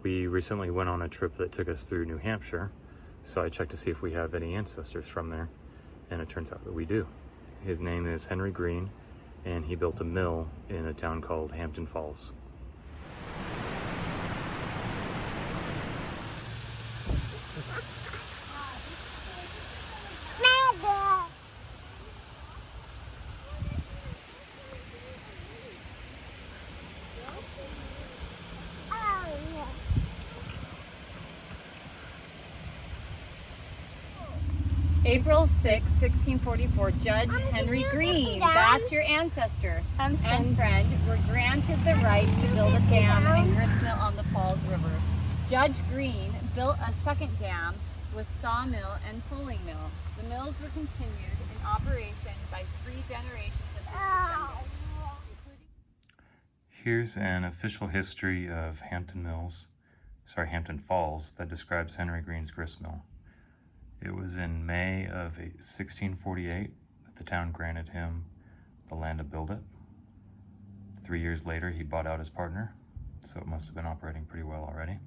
We recently went on a trip that took us through New Hampshire, so I checked to see if we have any ancestors from there, and it turns out that we do. His name is Henry Green, and he built a mill in a town called Hampton Falls. April 6, 1644, Judge Henry Green, that's your ancestor, and friend, were granted the right to build a dam and grist mill on the Falls River. Judge Green built a second dam with sawmill and fulling mill. The mills were continued in operation by 3 generations of his descendants. Here's an official history of Hampton Falls that describes Henry Green's grist mill. It was in May of 1648 that the town granted him the land to build it. 3 years later, he bought out his partner, so it must have been operating pretty well already.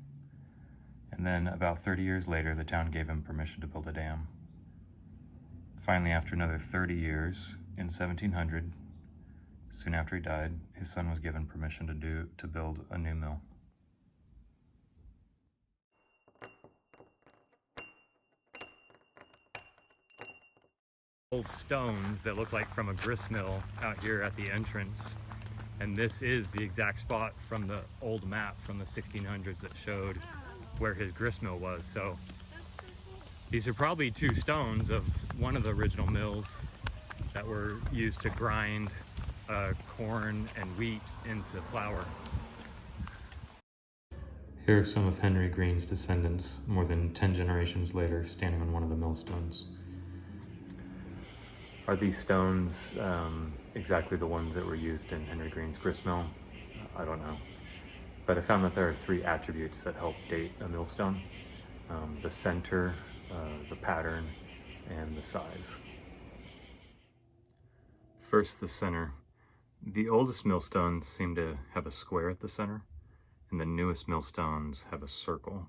And then about 30 years later, the town gave him permission to build a dam. Finally, after another 30 years, in 1700, soon after he died, his son was given permission to build a new mill. Old stones that look like from a grist mill out here at the entrance, and this is the exact spot from the old map from the 1600s that showed where his grist mill was. So these are probably 2 stones of one of the original mills that were used to grind corn and wheat into flour. Here are some of Henry Green's descendants more than 10 generations later, standing on one of the millstones. Are these stones exactly the ones that were used in Henry Green's grist mill? I don't know. But I found that there are 3 attributes that help date a millstone: the center, the pattern, and the size. First, the center. The oldest millstones seem to have a square at the center, and the newest millstones have a circle.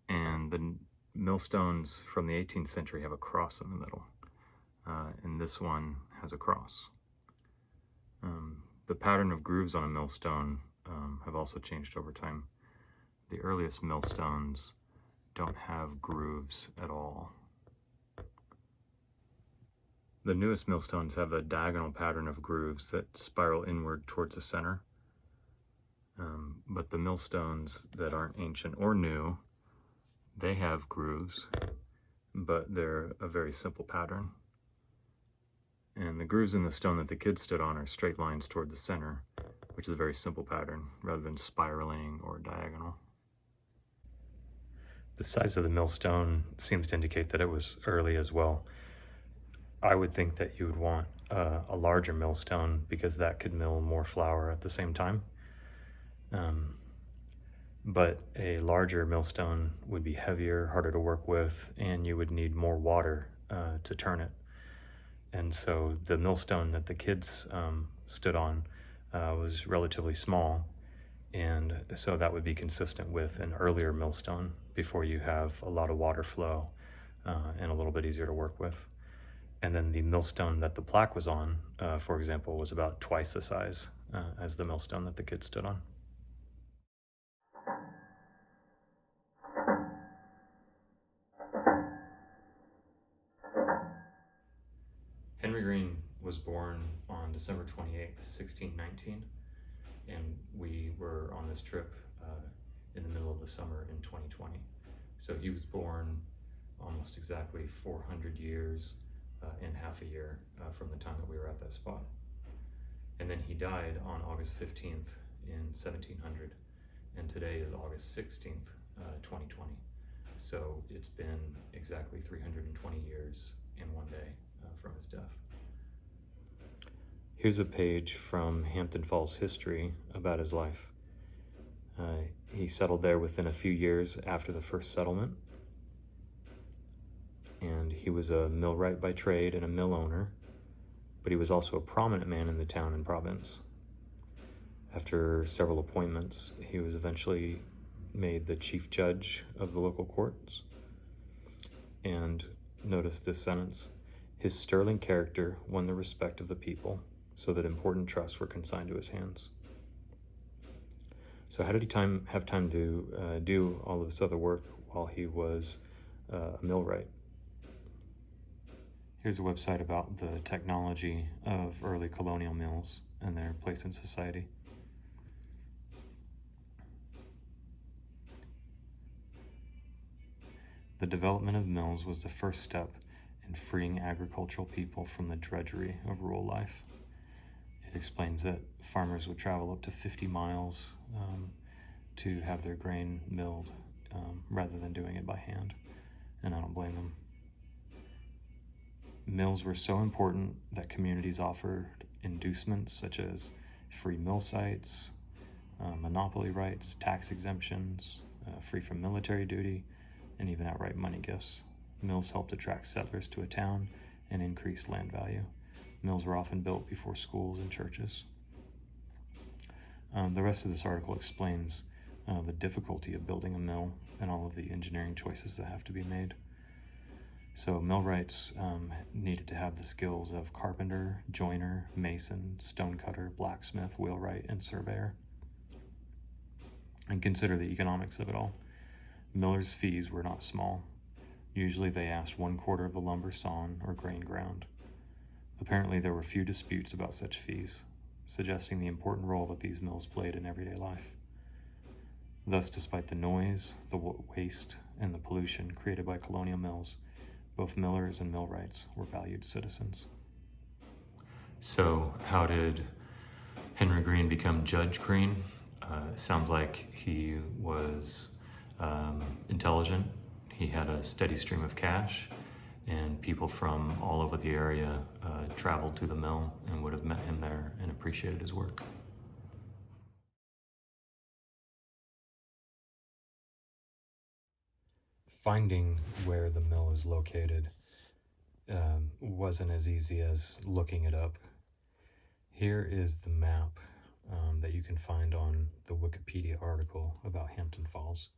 And the millstones from the 18th century have a cross in the middle, and this one has a cross. The pattern of grooves on a millstone have also changed over time. The earliest millstones don't have grooves at all. The newest millstones have a diagonal pattern of grooves that spiral inward towards the center. But the millstones that aren't ancient or new, they have grooves, but they're a very simple pattern. And the grooves in the stone that the kids stood on are straight lines toward the center, which is a very simple pattern, rather than spiraling or diagonal. The size of the millstone seems to indicate that it was early as well. I would think that you would want a larger millstone because that could mill more flour at the same time. But a larger millstone would be heavier, harder to work with, and you would need more water to turn it. And so the millstone that the kids stood on was relatively small, and so that would be consistent with an earlier millstone before you have a lot of water flow and a little bit easier to work with. And then the millstone that the plaque was on, for example, was about twice the size as the millstone that the kids stood on. Henry Green was born on December 28th, 1619, and we were on this trip in the middle of the summer in 2020. So he was born almost exactly 400 years in half a year from the time that we were at that spot. And then he died on August 15th in 1700, and today is August 16th, 2020. So it's been exactly 320 years in one day from his death. Here's a page from Hampton Falls history about his life. He settled there within a few years after the first settlement, and he was a millwright by trade and a mill owner, but he was also a prominent man in the town and province. After several appointments, he was eventually made the chief judge of the local courts. And notice this sentence: his sterling character won the respect of the people, so that important trusts were consigned to his hands. So how did he have time to do all of this other work while he was a millwright? Here's a website about the technology of early colonial mills and their place in society. The development of mills was the first step in freeing agricultural people from the drudgery of rural life. It explains that farmers would travel up to 50 miles to have their grain milled rather than doing it by hand, and I don't blame them. Mills were so important that communities offered inducements such as free mill sites, monopoly rights, tax exemptions, free from military duty, and even outright money gifts. Mills helped attract settlers to a town and increase land value. Mills were often built before schools and churches. The rest of this article explains the difficulty of building a mill and all of the engineering choices that have to be made. So millwrights needed to have the skills of carpenter, joiner, mason, stonecutter, blacksmith, wheelwright, and surveyor. And consider the economics of it all. Millers' fees were not small. Usually they asked 1/4 of the lumber sawn or grain ground. Apparently there were few disputes about such fees, suggesting the important role that these mills played in everyday life. Thus, despite the noise, the waste, and the pollution created by colonial mills, both millers and millwrights were valued citizens. So how did Henry Green become Judge Green? Sounds like he was intelligent. He had a steady stream of cash, and people from all over the area traveled to the mill and would have met him there and appreciated his work. Finding where the mill is located wasn't as easy as looking it up. Here is the map that you can find on the Wikipedia article about Hampton Falls.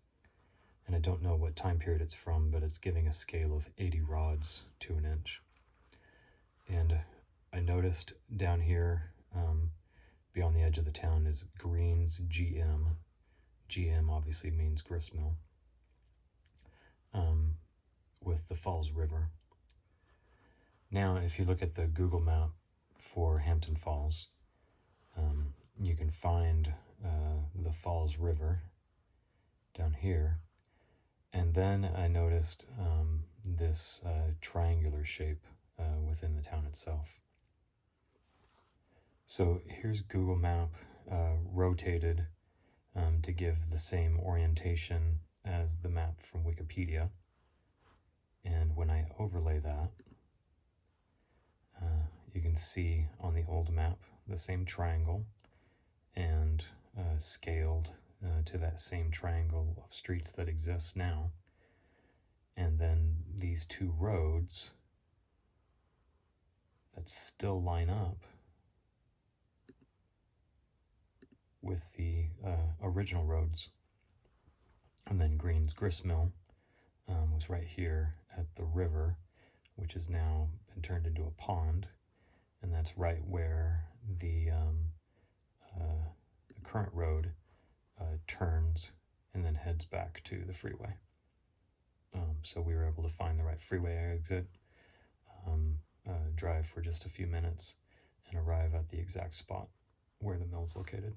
And I don't know what time period it's from, but it's giving a scale of 80 rods to an inch. And I noticed down here, beyond the edge of the town, is Green's GM. GM obviously means grist mill, with the Falls River. Now, if you look at the Google map for Hampton Falls, you can find the Falls River down here. And then I noticed this triangular shape within the town itself. So here's Google Map rotated to give the same orientation as the map from Wikipedia. And when I overlay that, you can see on the old map the same triangle and scaled to that same triangle of streets that exists now. And then these two roads that still line up with the original roads. And then Green's grist mill was right here at the river, which has now been turned into a pond. And that's right where the current road turns and then heads back to the freeway. So we were able to find the right freeway exit, drive for just a few minutes, and arrive at the exact spot where the mill's located.